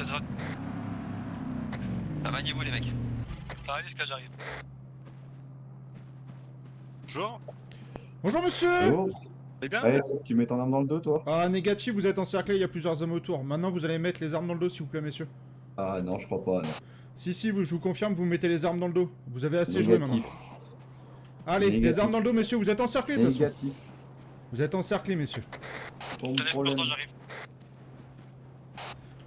Azerot. Ah, maniez-vous les mecs. Pareil, jusqu'à j'arrive. Bonjour. Bonjour monsieur. Oh. Eh bien Ouais, tu mets ton arme dans le dos, toi? Ah, négatif, vous êtes encerclé, il y a plusieurs hommes autour. Maintenant, vous allez mettre les armes dans le dos, s'il vous plaît, messieurs. Ah non, je crois pas, non. Si, je vous confirme, vous mettez les armes dans le dos. Vous avez assez joué maintenant. Négatif. Allez, Négatif. les armes dans le dos, messieurs, vous êtes encerclés, de toute façon. Négatif. Vous êtes encerclés, messieurs. Ton tenez le problème. cordon, j'arrive.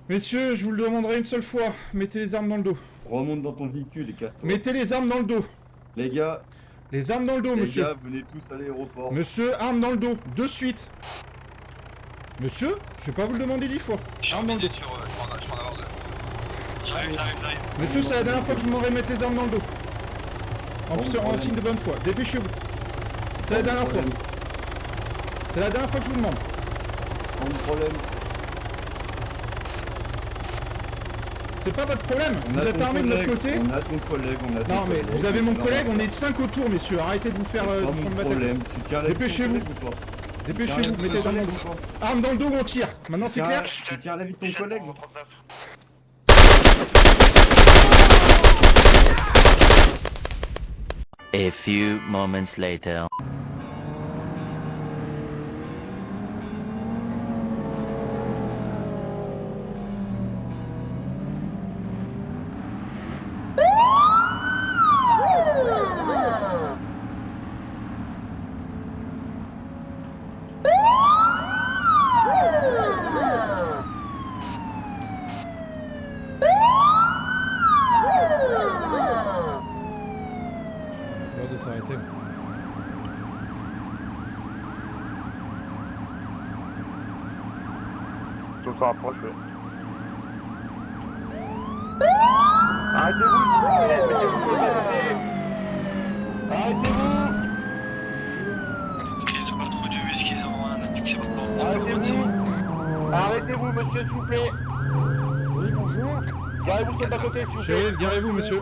Messieurs, je vous le demanderai une seule fois. Mettez les armes dans le dos. Remonte dans ton véhicule et casse-toi. Mettez les armes dans le dos. Les gars, Les armes dans le dos, monsieur. venez tous à l'aéroport. Monsieur, armes dans le dos, de suite. Monsieur, je vais pas vous le demander 10 fois. Armes dans le dos. Je prends en avoir deux. J'arrive. Monsieur, c'est la dernière fois que je vous demanderai de mettre les armes dans le dos. En signe de bonne foi. Dépêchez-vous. C'est la dernière fois. C'est la dernière fois que je vous demande. Pas de problème. C'est pas votre problème. On Vous a êtes ton armés de notre collègue, côté. On a ton collègue, on a ton Non mais collègue. vous avez mon Non, collègue, on est 5 autour, messieurs. Arrêtez de vous faire c'est pas prendre mon ma tête. problème. Tu tiens la vie de ton Dépêchez-vous. collègue ou pas? Dépêchez-vous, mettez les armes dans le dos. Armes dans le dos ou on tire. Maintenant c'est clair. Tu tiens la vie de ton collègue? A few moments later. L'heure de s'arrêter. Tout ça approche, oui. Arrêtez-vous, s'il vous plaît, mettez-vous sur le côté. Arrêtez-vous. Prise de porte du whisky, ça va un appliqué sur le porte. Arrêtez-vous. Arrêtez-vous, monsieur, s'il vous plaît. Oui, bonjour. Garez-vous sur le côté, s'il vous plaît. Shérif, garez-vous, monsieur.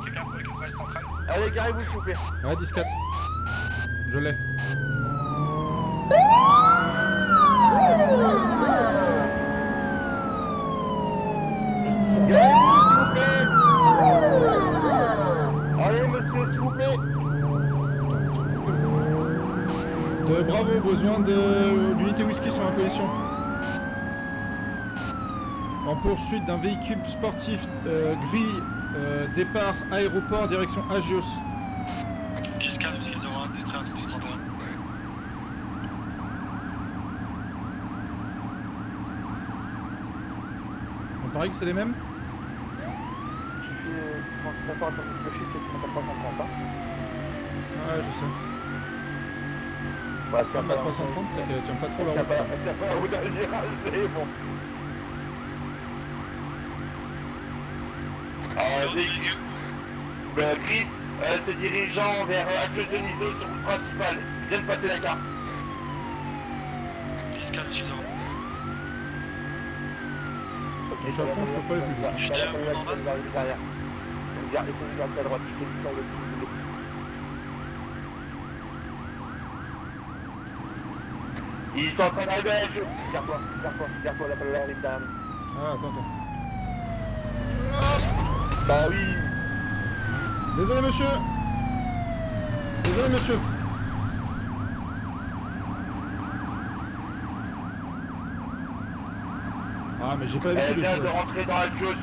Allez, garez-vous, s'il vous plaît. Ouais, 10-4. Je l'ai. Garez-vous, s'il vous plaît. Allez, monsieur, s'il vous plaît. Bravo, besoin de l'unité whisky sur la position. En poursuite d'un véhicule sportif gris, départ aéroport, direction Agios. 10-4, whisky 01, distrait, whisky 31. On parie que c'est les mêmes? Tu prends ton disque shit et tu montes à 330, hein. Ouais, je sais. Bah, tiens La 330, c'est qu'elle tient pas trop la Tiens route. pas la route à le virage, mais bon. Véhicule gris se dirigeant vers Accueil de Niso sur route principale. Il vient de passer la carte. 10-4, whisky 01. Ok, Je suis à fond, je peux pas aller plus vite. Je suis derrière vous, en bas. derrière. Donc, essayez de garder à droite, je te dis dans le film. Ils sont en train d'arriver à Accueil. Garde-toi, la palette arrive derrière nous. Ah, attends. Bah oui. Désolé, monsieur. Désolé, monsieur. Ah, mais j'ai pas Elle l'habitude de vient de ça. rentrer dans Accueil.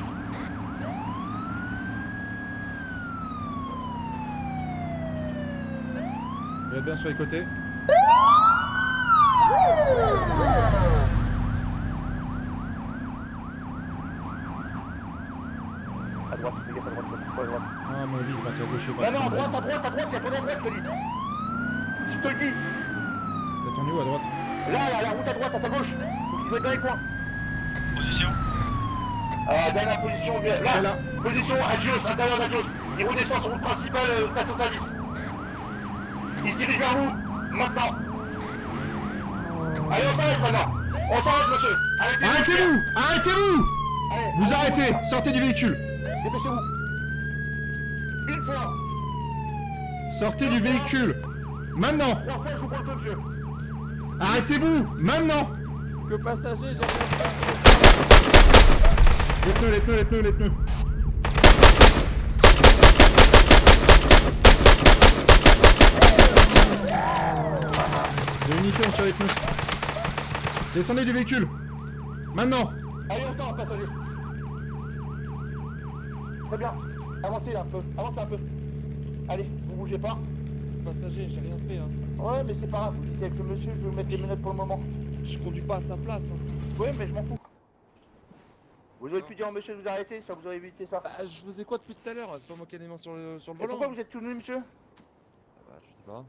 Regardez bien sur les côtés. À droite, fais gaffe à droite, à droite. Ah, mon avis, il va partir à gauche. Non, non, à droite, il y a pas d'endroit, je te dis. Je te le dis. Il a tourné où à droite? Là, la route à droite, à ta gauche. Donc il doit être dans les coins. Position. Dernière position, Là. là. Position Agios, intérieur d'Agios. Il redescend sur route principale, station-service. Il dirige vers vous, maintenant. Allez, on s'arrête maintenant. On s'arrête, monsieur. Arrêtez-vous! Arrêtez-vous! Allez, Vous arrêtez! Sortez du véhicule! Dépêchez-vous. Une fois. Sortez du véhicule! Maintenant! 3 fois, je vous prends le feu, monsieur. Arrêtez-vous! Maintenant! Que passager, j'ai Les pneus. Des unités, on tire les pneus. Descendez du véhicule. Maintenant. Allez, on sort, passager. Très bien. Avancez un peu. Avancez un peu. Allez, vous bougez pas. Passager, j'ai rien fait. Hein. Ouais, mais c'est pas grave. Vous étiez avec le monsieur, je vais vous mettre les menottes pour le moment. Je conduis pas à sa place. Hein. Ouais, mais je m'en fous. Vous auriez pu dire au monsieur de vous arrêter, ça vous aurait évité ça. Bah, je faisais quoi depuis tout à l'heure? C'est pas moi qui ai les mains sur le Et volant. pourquoi vous êtes tout nu, monsieur? Bah, je sais pas.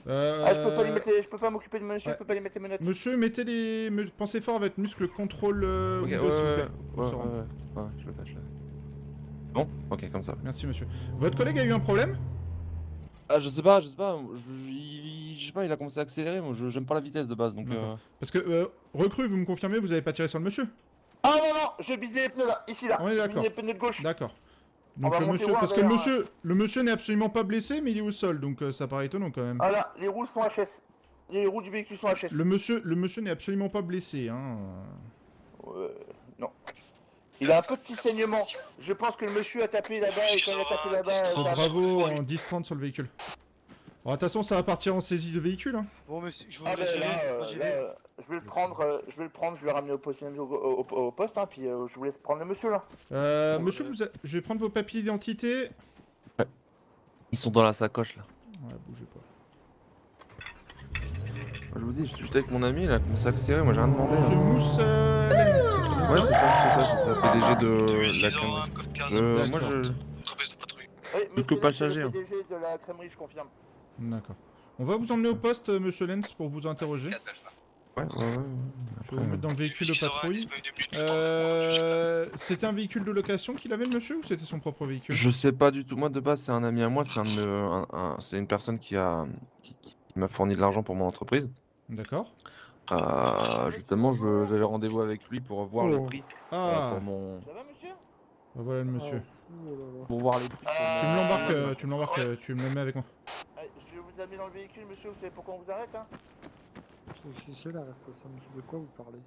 Ah, je peux pas lui mettre les... Je peux pas m'occuper de monsieur, ouais. je peux pas lui mettre les menottes. Monsieur, mettez les... Pensez fort avec muscle contrôle Ok, Windows, s'il vous plaît. On se rend. ouais, je le fais. Bon, ok, comme ça. Merci, monsieur. Votre collègue a eu un problème? Ah, je sais pas. Je sais pas, il a commencé à accélérer. Moi, j'aime pas la vitesse de base, donc. D'accord. Parce que, recrue, vous me confirmez, vous avez pas tiré sur le monsieur? Ah non, je visais les pneus là, ici là. On est d'accord. Je visais les pneus de gauche. D'accord. On Donc va le monter monsieur, voir parce que d'ailleurs, le monsieur n'est absolument pas blessé, mais il est au sol, donc ça paraît étonnant quand même. Ah là, les roues sont HS. Les roues du véhicule sont HS. Le monsieur n'est absolument pas blessé, hein. Non. Il a un petit saignement. Je pense que le monsieur a tapé là-bas et quand il a tapé là-bas... Oh, ça a- bravo, en 10-30 sur le véhicule. Bon, attention, ça va partir en saisie de véhicule, hein. Bon, monsieur, je vous Ah ben remercie. là, je vais le prendre, je vais le ramener au poste, hein, puis je vous laisse prendre le monsieur là. Monsieur, je vais prendre vos papiers d'identité. Ils sont dans la sacoche là. Ouais, bougez pas. Je vous dis, je suis juste avec mon ami, il a commencé à accélérer, moi j'ai rien demandé. Monsieur Mousselens, c'est bien Ouais, ça? c'est ça, PDG de la Ils ont crèmerie. un code 15. Moi je. Entreprise de patrouille. Oui, Le monsieur passager, le hein. PDG de la crèmerie, je confirme. D'accord. On va vous emmener au poste, monsieur Lenz, pour vous interroger. Ouais. Je vais vous mettre dans le véhicule de patrouille. C'était un véhicule de location qu'il avait, le monsieur, ou c'était son propre véhicule? Je sais pas du tout. Moi de base c'est un ami à moi, c'est une personne qui m'a fourni de l'argent pour mon entreprise. D'accord. Justement, j'avais rendez-vous avec lui pour voir les prix. Ah, Pour mon. Ça va monsieur? bah voilà le monsieur. Pour voir les prix. Tu me l'embarques, tu me le mets avec moi. Allez, je vais vous amener dans le véhicule, monsieur, vous savez pourquoi on vous arrête, hein? C'est l'arrestation, monsieur, de quoi vous parlez?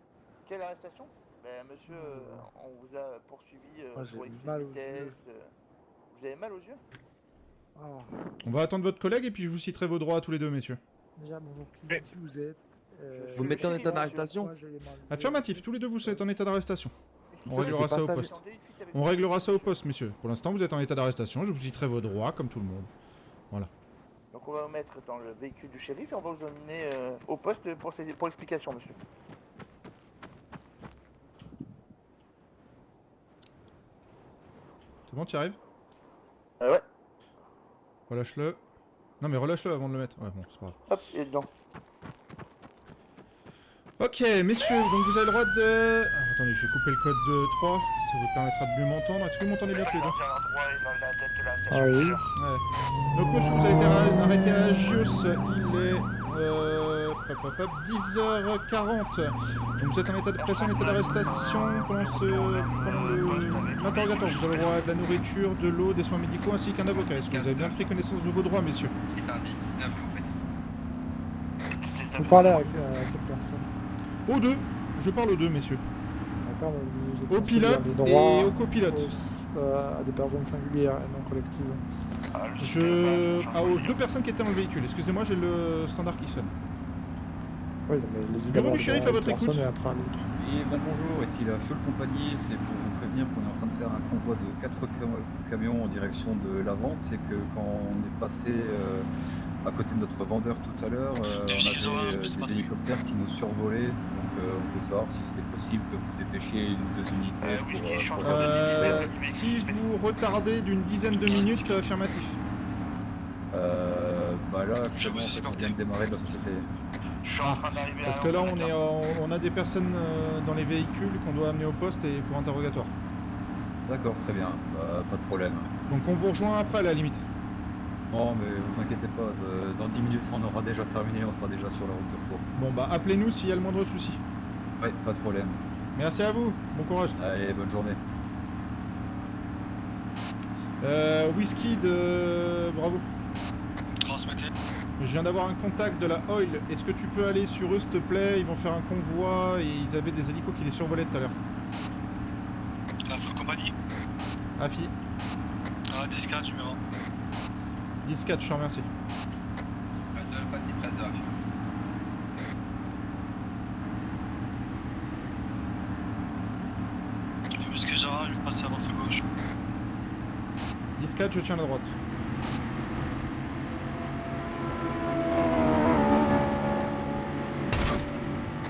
Quelle arrestation? Ben monsieur, on vous a poursuivi Ah, j'ai pour excès mal de aux vitesse. yeux. Vous avez mal aux yeux? Ah, On va attendre votre collègue et puis je vous citerai vos droits à tous les deux, messieurs. déjà, bonjour, qui vous êtes? Je Vous le mettez en shérif, état monsieur. d'arrestation? Moi, j'ai les mains levées. Affirmatif, tous les deux vous êtes en état d'arrestation. On Excusez-moi, réglera ça au pas poste. attendez, suite avec On vous. réglera ça au poste, messieurs. Pour l'instant, vous êtes en état d'arrestation, je vous citerai vos droits comme tout le monde. Donc on va vous mettre dans le véhicule du shérif et on va vous emmener au poste pour explication, monsieur. C'est bon, tu y arrives? Ouais, Relâche-le. Non mais relâche-le avant de le mettre. Ouais, bon, c'est pas grave. hop, il est dedans. Ok, messieurs, donc vous avez le droit de... Alors, attendez, je vais couper le code de 3, ça vous permettra de mieux m'entendre. Est-ce que vous m'entendez bien tous les deux? Ah oui. Ouais. Donc monsieur, vous avez été arrêté à Agios, il est 10h40. Donc vous êtes en état de pression, en état d'arrestation pendant l'interrogatoire. Vous avez le droit à de la nourriture, de l'eau, des soins médicaux ainsi qu'un avocat. Est-ce que vous avez bien pris connaissance de vos droits, messieurs? Vous parlez à quelle personne? Aux deux, je parle aux deux, messieurs. D'accord, vous êtes Au censé avoir pilote des droits et au copilote. à des personnes singulières et non collectives. Aux deux personnes qui étaient dans le véhicule. Excusez-moi, j'ai le standard qui sonne. Oui, mais les Bureau du shérif, à votre écoute. Et après à l'autre. Et bonjour, ici la Full Compagnie, c'est pour vous prévenir qu'on est en train de faire un convoi de 4 camions en direction de la vente et que quand on est passé à côté de notre vendeur tout à l'heure, on avait des hélicoptères qui nous survolaient, donc on voulait savoir si c'était possible que vous dépêchiez une ou deux unités pour Si vous retardez d'une dizaine de minutes, affirmatif. bah là, actuellement, en fait, on vient de démarrer de la société. Parce que là, on a des personnes dans les véhicules qu'on doit amener au poste et pour interrogatoire. D'accord, très bien, bah, pas de problème. Donc on vous rejoint après à la limite. Non, mais vous inquiétez pas, dans 10 minutes on aura déjà terminé, on sera déjà sur la route de retour. Bon bah appelez-nous s'il y a le moindre souci. Ouais, pas de problème. Merci à vous, bon courage. Allez, bonne journée. Whisky de... Bravo. Transmettez. Je viens d'avoir un contact de la Oil. Est-ce que tu peux aller sur eux, s'il te plaît? Ils vont faire un convoi et ils avaient des hélicos qui les survolaient tout à l'heure. La full compagnie. Afi. 10-4 numéro 10-4, je te remercie. Le bus que j'aurai, je vais passer à votre gauche. 10-4, je tiens la droite.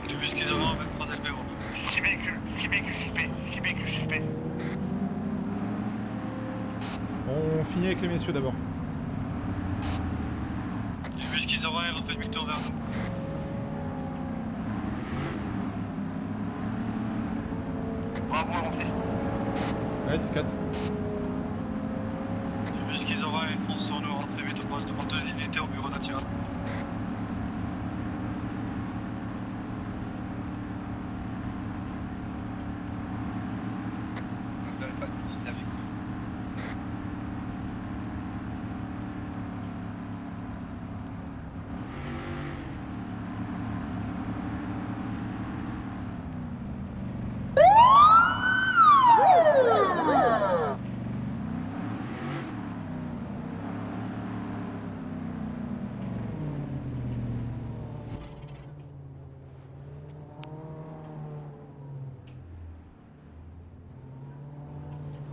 Le bus qu'ils auront, on va croiser le bureau. 6 véhicules suspects, 6 véhicules suspects. On finit avec les messieurs d'abord. Le bus qu'ils auront, ils refait demi-tour vers nous. Bravo, avancez. Ouais, 10-4. Le bus qu'ils auront, ils foncent sur nous, rentrez vite au poste, devant 2 unités au bureau d'Attira.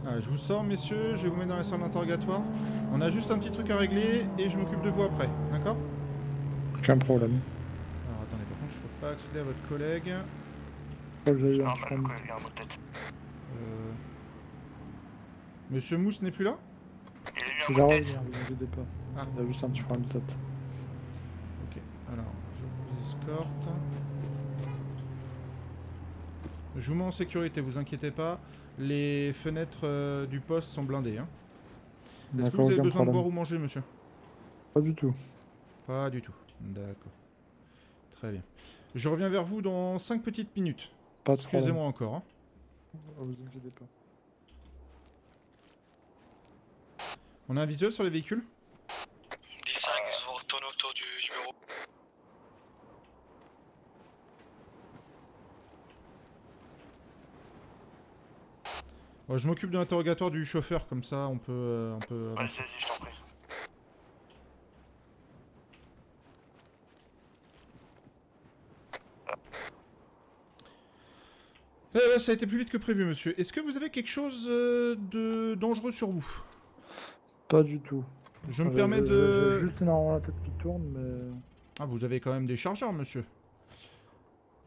Ah, je vous sors, messieurs, je vais vous mettre dans la salle d'interrogatoire. On a juste un petit truc à régler et je m'occupe de vous après, d'accord? Aucun problème. Alors attendez, par contre, je peux pas accéder à votre collègue. Pas que j'ai eu un Normal, le problème. collègue a un mot de tête. Monsieur Mousse n'est plus là? Il a eu Il un va mot de tête. revenir, vous inquiétez pas. Ah. Il a juste un petit problème de tête. Ok, alors, je vous escorte. Je vous mets en sécurité, vous inquiétez pas. Les fenêtres du poste sont blindées. Hein. Est-ce que D'accord, vous avez aucun besoin de problème. boire ou manger, monsieur? Pas du tout. Pas du tout. D'accord. Très bien. Je reviens vers vous dans 5 petites minutes. Pas de problème. Excusez-moi encore. Hein. Vous inquiétez pas. On a un visuel sur les véhicules? 10-5, ils vont retourner autour du bureau. Bon, je m'occupe de l'interrogatoire du chauffeur, comme ça on peut avancer. Vas-y, je t'en prie. Ça a été plus vite que prévu, monsieur. Est-ce que vous avez quelque chose de dangereux sur vous? Pas du tout. Je me permets de... J'ai juste énormément la tête qui tourne, mais... Ah, vous avez quand même des chargeurs, monsieur.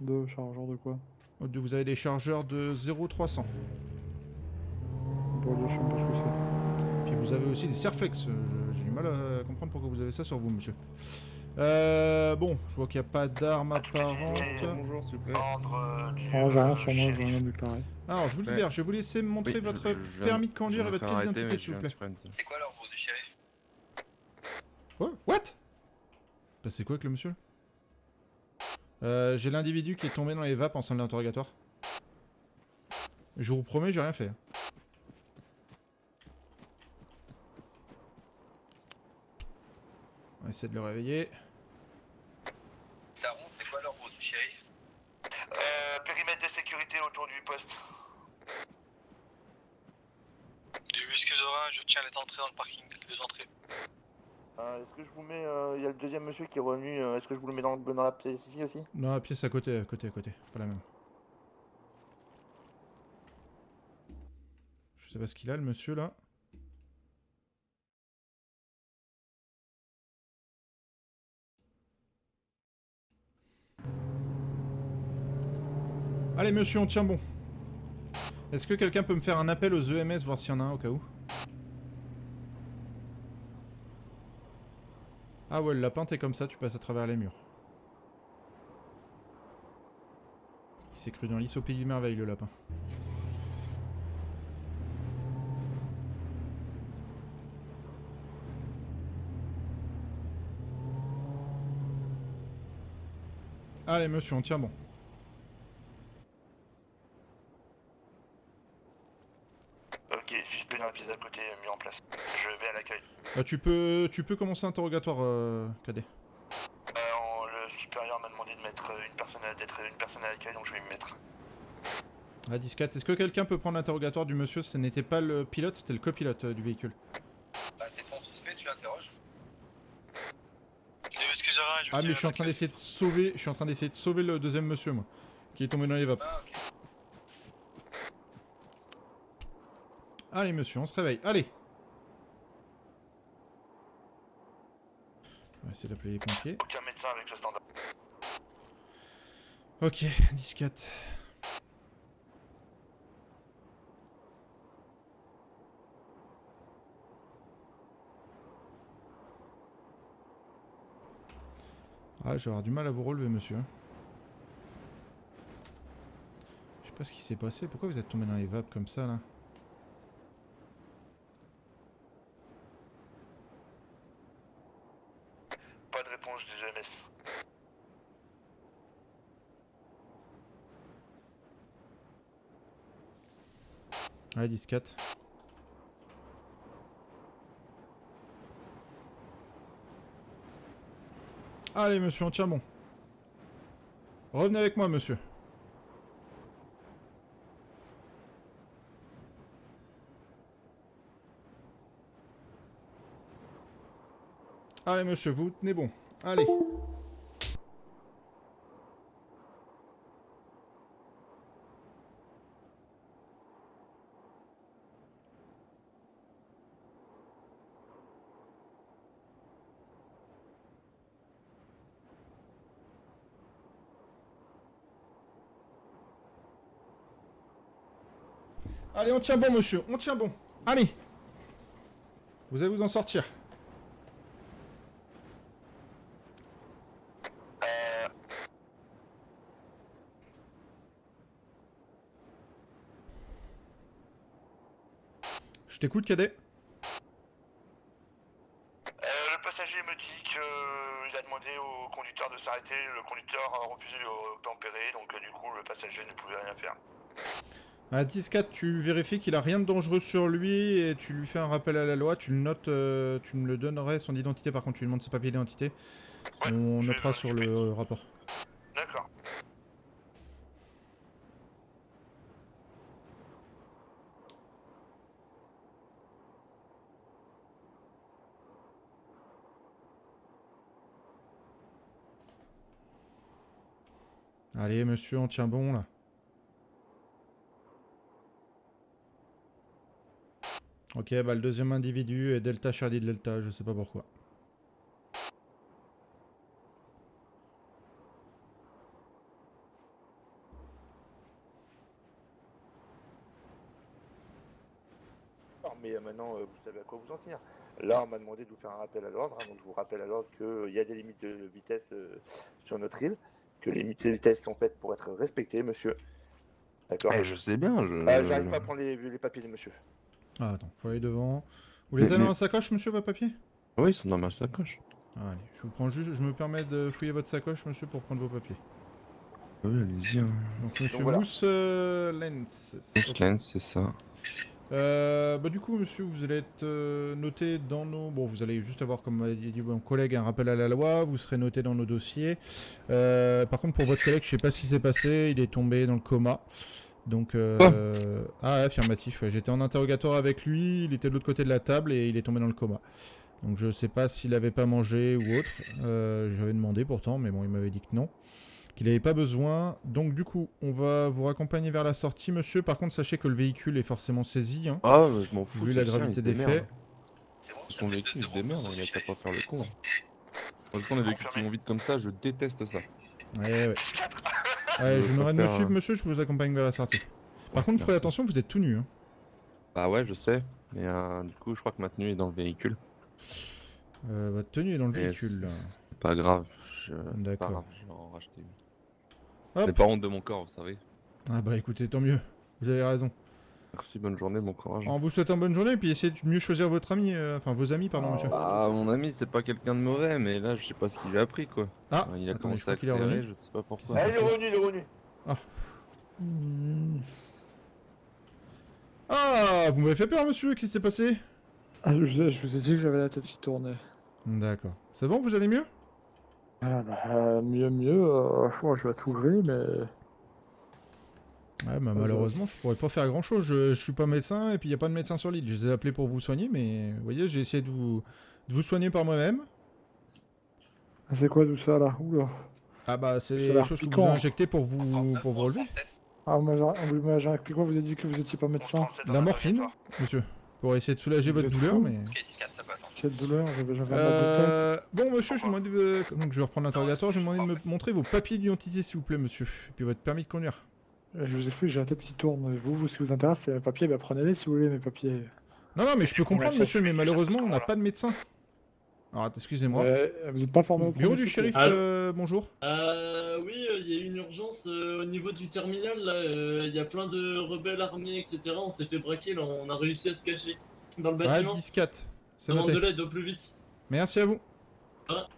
De chargeur de quoi? Vous avez des chargeurs de 0,300. Bon, je sais pas ce que c'est. Puis vous avez aussi des Serflex. J'ai du mal à comprendre pourquoi vous avez ça sur vous, monsieur. Bon, je vois qu'il n'y a pas d'armes apparentes. Bonjour, s'il vous plaît. Ordre du... Oh, j'ai rien sur moi, j'ai rien déclaré. Alors, je vous libère. Je vais vous laisser me montrer Oui, votre je viens- permis de conduire je et viens votre de pièce faire d'identité, arrêter, s'il vous mais plaît. je viens de prendre- C'est quoi l'ordre du shérif? Oh, what? Passez quoi avec le monsieur? J'ai l'individu qui est tombé dans les vapes en salle d'interrogatoire. Je vous promets, j'ai rien fait. On va essayer de le réveiller. Daron, c'est quoi l'ordre du shérif? Périmètre de sécurité autour du poste. Du bus que j'aurai, je tiens les entrées dans le parking, les deux entrées. Est-ce que je vous mets... Il y a le deuxième monsieur qui est revenu. Est-ce que je vous le mets dans la pièce ici aussi? Non, la pièce à côté. Pas la même. Je sais pas ce qu'il a, le monsieur, là. Allez, monsieur, on tient bon. Est-ce que quelqu'un peut me faire un appel aux EMS, voir s'il y en a un, au cas où? Ah ouais, le lapin, t'es comme ça, tu passes à travers les murs. Il s'est cru dans l'Is au pays des merveilles, le lapin. Allez, monsieur, on tient bon. Ok, suspect dans pièce à côté mis en place. Je vais à l'accueil. Tu peux commencer l'interrogatoire, cadet. Le supérieur m'a demandé de mettre d'être une personne à l'accueil, donc je vais me mettre. Ah, 10-4, est-ce que quelqu'un peut prendre l'interrogatoire du monsieur? Ce n'était pas le pilote, c'était le copilote du véhicule. Bah, c'est ton suspect, tu l'interroges. Ah, mais je suis en train d'essayer de sauver le deuxième monsieur, moi, qui est tombé dans les vapes. Ah, ok. Allez, monsieur, on se réveille, allez. On va essayer d'appeler les pompiers. Aucun médecin avec le standard. Ok, 10-4. Ah, je vais avoir du mal à vous relever, monsieur. Je sais pas ce qui s'est passé. Pourquoi vous êtes tombé dans les vapes comme ça, là? Pas de réponse du GMS. Ouais, 10-4. Allez, monsieur, on tient bon. Revenez avec moi, monsieur. Allez, monsieur, vous tenez bon. Allez. Allez, on tient bon, monsieur. On tient bon. Allez. Vous allez vous en sortir. Je t'écoute, cadet. Le passager me dit qu'il a demandé au conducteur de s'arrêter. Le conducteur a refusé d'obtempérer, donc du coup le passager ne pouvait rien faire. À 10-4, tu vérifies qu'il a rien de dangereux sur lui et tu lui fais un rappel à la loi. Tu le notes, tu me le donnerais son identité. Par contre, tu lui demandes ses papiers d'identité. Ouais, On je vais notera m'en sur occuper. le rapport. D'accord. Allez, monsieur, on tient bon là. Ok, bah le deuxième individu est Delta Charlie Delta, je sais pas pourquoi. Alors, mais maintenant, vous savez à quoi vous en tenir. Là, on m'a demandé de vous faire un rappel à l'ordre, hein, donc je vous rappelle à l'ordre qu'il y a des limites de vitesse sur notre île, que les limites de vitesse sont faites pour être respectées, monsieur. D'accord. Eh, je sais bien, J'arrive pas à prendre les papiers des monsieur. Ah, attends, faut aller devant. Vous les avez dans la sacoche, monsieur, vos papiers? Oui, ils sont dans ma sacoche. Ah, allez, je vous prends juste, je me permets de fouiller votre sacoche, monsieur, pour prendre vos papiers. Oui, allez-y. Hein. Donc, monsieur voilà. Mousse Lenz. Mousseline, c'est ça. Bah du coup, monsieur, vous allez être noté dans nos... Bon, vous allez juste avoir, comme a dit mon collègue, un rappel à la loi. Vous serez noté dans nos dossiers. Par contre, pour votre collègue, je sais pas ce qui s'est passé. Il est tombé dans le coma. Donc, ah, affirmatif. Ouais. J'étais en interrogatoire avec lui. Il était de l'autre côté de la table et il est tombé dans le coma. Donc, je sais pas s'il avait pas mangé ou autre. J'avais demandé pourtant, mais bon, il m'avait dit que non. Qu'il n'avait pas besoin. Donc du coup, on va vous raccompagner vers la sortie, monsieur. Par contre, sachez que le véhicule est forcément saisi. Hein, Ah, je m'en fous. vu la gravité des faits. Son véhicule, il se démerde, il a qu'à pas faire le con. Moi, je prends les véhicules qui vont vite comme ça, je déteste ça. Ouais, ouais. Allez, je veux vous pas de me faire, suivre, monsieur. Je vous accompagne vers la sortie. Par contre, merci. ferez attention, vous êtes tout nu. Hein. Bah ouais, je sais. Mais du coup, je crois que ma tenue est dans le véhicule. Votre tenue est dans le Et véhicule. Là. C'est pas grave. C'est pas D'accord. grave, je vais en racheter une. Hop. C'est pas honte de mon corps, vous savez. Ah bah écoutez, tant mieux. Vous avez raison. Merci, bonne journée, bon courage. En vous souhaitant bonne journée, et puis essayez de mieux choisir votre ami, enfin vos amis, pardon, monsieur. Ah, mon ami, c'est pas quelqu'un de mauvais, mais là, je sais pas ce qu'il a appris, quoi. Ah, Il a attendez, commencé je crois à qu'il est accélérer, revenu. je sais pas pourquoi. C'est Il est revenu, il est revenu. Ah, vous m'avez fait peur, monsieur, qu'est-ce qui s'est passé? Ah, je vous ai dit que j'avais la tête qui tournait. D'accord. C'est bon, vous allez mieux? Ah, bah, mieux, je vais tout lever, mais... Ouais, bah malheureusement, je pourrais pas faire grand chose. Je suis pas médecin et puis il y a pas de médecin sur l'île. Je les ai appelés pour vous soigner, mais vous voyez, j'ai essayé de vous soigner par moi-même. C'est quoi tout ça, là? Oula. Ah bah, c'est Ça a les l'air choses que vous piquant. avez injectées pour vous relever. Ah, moi, j'ai appris quoi? Vous avez dit que vous étiez pas médecin? La morphine, monsieur, pour essayer de soulager Vous votre êtes douleur, fou. mais... Quelle douleur, j'avais un mal de tête. Bon, monsieur, je vous demande donc je vais reprendre l'interrogatoire. Je vais vous demander de me montrer vos papiers d'identité, s'il vous plaît, monsieur. Et puis votre permis de conduire. Je vous explique, j'ai la tête qui tourne. Vous, ce qui vous intéresse, c'est mes papiers, bah prenez-les si vous voulez, mes papiers. Non, non, mais je peux comprendre, monsieur, mais malheureusement, on n'a pas de médecin. Alors, excusez-moi. Vous n'êtes pas formé au Bureau premier du secours. shérif, bonjour. Oui, il y a eu une urgence au niveau du terminal, là, il y a plein de rebelles armés, etc. On s'est fait braquer, là, on a réussi à se cacher dans le Ouais, bâtiment. 10-4. C'est Demande de noté. l'aide au plus vite. Merci à vous. Voilà.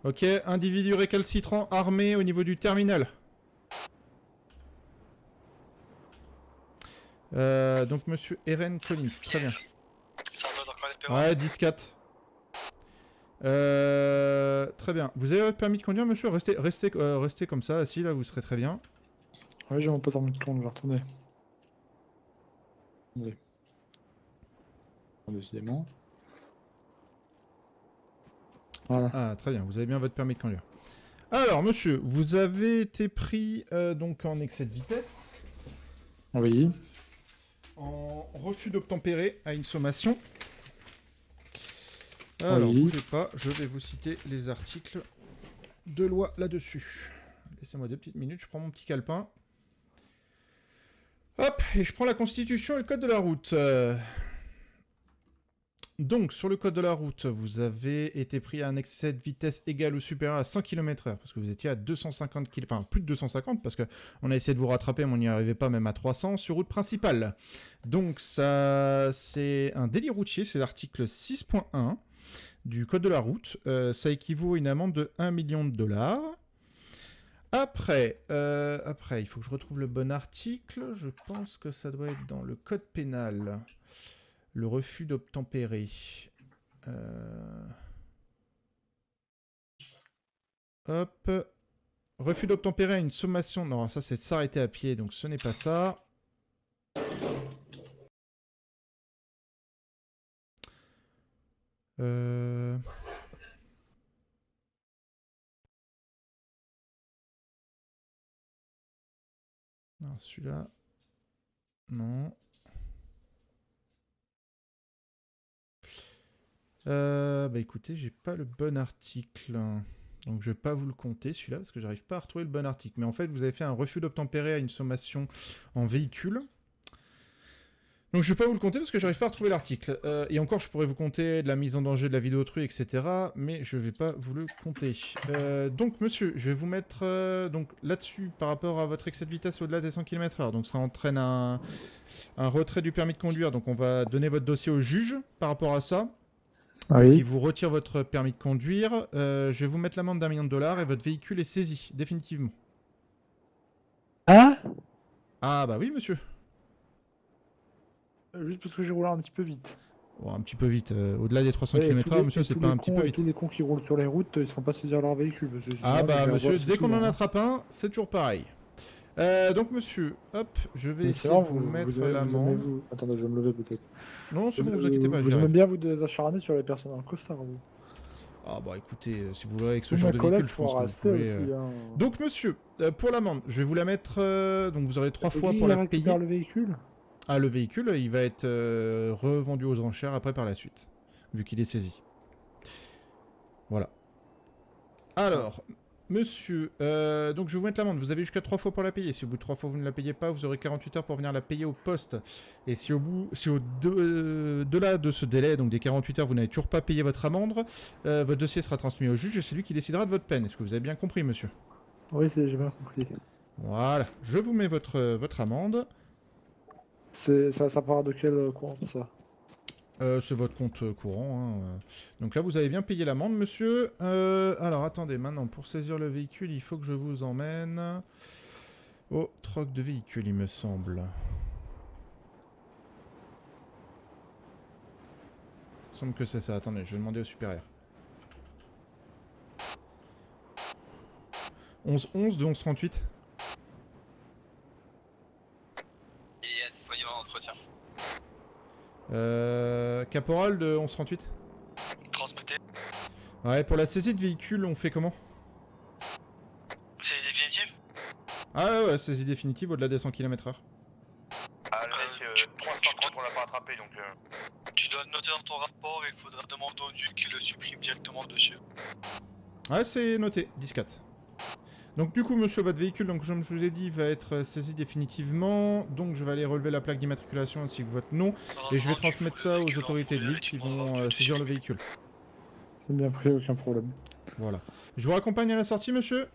Ok, individu récalcitrant armé au niveau du terminal. Donc monsieur Eren Collins, très bien. Ça va encore l'espérance. Ouais, 10-4. Très bien. Vous avez votre permis de conduire, monsieur? Restez comme ça, assis, là, vous serez très bien. Ouais, j'ai mon pote en de tourne, je vais retourner. Attendez. Décidément. Voilà. Ah, très bien, vous avez bien votre permis de conduire. Alors, monsieur, vous avez été pris donc en excès de vitesse, Oui. en refus d'obtempérer à une sommation. Alors, Oui. bougez pas, je vais vous citer les articles de loi là-dessus. Laissez-moi 2 petites minutes, je prends mon petit calepin. Hop, et je prends la Constitution et le Code de la route. Donc, sur le code de la route, vous avez été pris à un excès de vitesse égal ou supérieur à 100 km/h, parce que vous étiez à 250 km, enfin plus de 250, parce qu'on a essayé de vous rattraper, mais on n'y arrivait pas même à 300, sur route principale. Donc, ça, c'est un délit routier, c'est l'article 6.1 du code de la route. Ça équivaut à une amende de 1 million de dollars. Après, il faut que je retrouve le bon article. Je pense que ça doit être dans le code pénal. Le refus d'obtempérer. Hop. Refus d'obtempérer à une sommation. Non, ça c'est de s'arrêter à pied, donc ce n'est pas ça. Non, celui-là. Non. Bah écoutez, j'ai pas le bon article. Donc je vais pas vous le compter celui-là parce que j'arrive pas à retrouver le bon article. Mais en fait, vous avez fait un refus d'obtempérer à une sommation en véhicule. Donc je vais pas vous le compter parce que j'arrive pas à retrouver l'article. Et encore, je pourrais vous compter de la mise en danger de la vie d'autrui, etc. Mais je vais pas vous le compter. Donc monsieur, je vais vous mettre donc là-dessus par rapport à votre excès de vitesse au-delà des 100 km/h. Donc ça entraîne un retrait du permis de conduire. Donc on va donner votre dossier au juge par rapport à ça. Oui. Qui vous retire votre permis de conduire. Je vais vous mettre l'amende d'1 million de dollars et votre véhicule est saisi, définitivement. Ah Ah bah oui, monsieur. Juste parce que j'ai roulé un petit peu vite. Bon, un petit peu vite. Au-delà des 300 Ouais, km/h, monsieur, c'est pas un petit peu Tous vite. les cons qui roulent sur les routes, ils se font pas saisir leur véhicule. Ah bah monsieur, dès qu'on en a attrape un, c'est toujours pareil. Donc monsieur, hop, je vais essayer de vous mettre l'amende. Attendez, je vais me lever peut-être. Non, c'est bon, vous inquiétez pas, Vous j'y aimez arrive. bien vous acharner sur les personnes en costard, vous. Ah bah écoutez, si vous voulez avec ce Tous genre mes de collègues véhicule, je pense pourront que vous rester pouvez... aussi, hein. Donc monsieur, pour l'amende, je vais vous la mettre... donc vous aurez 3 fois Qui pour la récupère payer. le véhicule? Ah, le véhicule, il va être revendu aux enchères après par la suite, vu qu'il est saisi. Voilà. Alors, monsieur, donc je vais vous mettre l'amende. Vous avez jusqu'à 3 fois pour la payer. Si au bout de 3 fois vous ne la payez pas, vous aurez 48 heures pour venir la payer au poste. Et si au-delà de ce délai, donc des 48 heures, vous n'avez toujours pas payé votre amende, votre dossier sera transmis au juge et c'est lui qui décidera de votre peine. Est-ce que vous avez bien compris, monsieur? Oui, j'ai bien compris. Voilà. Je vous mets votre amende. Ça part de quel compte, ça? C'est votre compte courant. Hein. Donc là, vous avez bien payé l'amende, monsieur. Alors, attendez, maintenant, pour saisir le véhicule, il faut que je vous emmène au troc de véhicule, il me semble. Il semble que c'est ça. Attendez, je vais demander au supérieur. 11-11 de 11-38. Il est disponible en entretien. Caporal de 11-38. Transmettez. Ouais, pour la saisie de véhicule, on fait comment? C'est définitif? Ah ouais, saisie définitive au-delà des 100 km/h. Ah, le mec, 330, on l'a pas attrapé donc. Tu dois noter dans ton rapport et il faudra demander au duc qu'il le supprime directement de chez eux. Ouais, c'est noté, 10-4. Donc du coup, monsieur, votre véhicule, donc comme je vous ai dit, va être saisi définitivement. Donc je vais aller relever la plaque d'immatriculation ainsi que votre nom. Et je vais transmettre ça aux autorités de l'île qui vont saisir le véhicule. C'est bien pris, aucun problème. Voilà. Je vous raccompagne à la sortie, monsieur?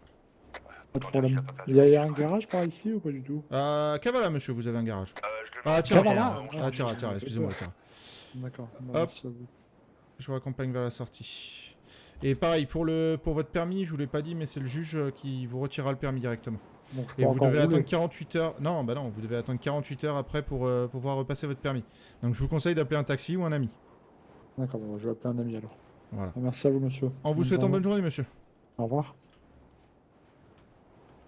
Pas de problème. Il y a un garage par ici ou pas du tout? Cavala, monsieur, vous avez un garage. Je le Ah, Tira, Cavala, pardon. ouais. Ah, Tira, excusez-moi, Tira. D'accord. Bon, Hop. merci à vous. Je vous raccompagne vers la sortie. Et pareil, pour votre permis, je vous l'ai pas dit, mais c'est le juge qui vous retirera le permis directement. Donc, je Et peux vous encore devez rouler. attendre 48 heures. Non, bah non, vous devez attendre 48 heures après pour pouvoir repasser votre permis. Donc je vous conseille d'appeler un taxi ou un ami. D'accord, bon, je vais appeler un ami alors. Voilà. Merci à vous, monsieur. En vous souhaitant bonne journée, monsieur. Au revoir.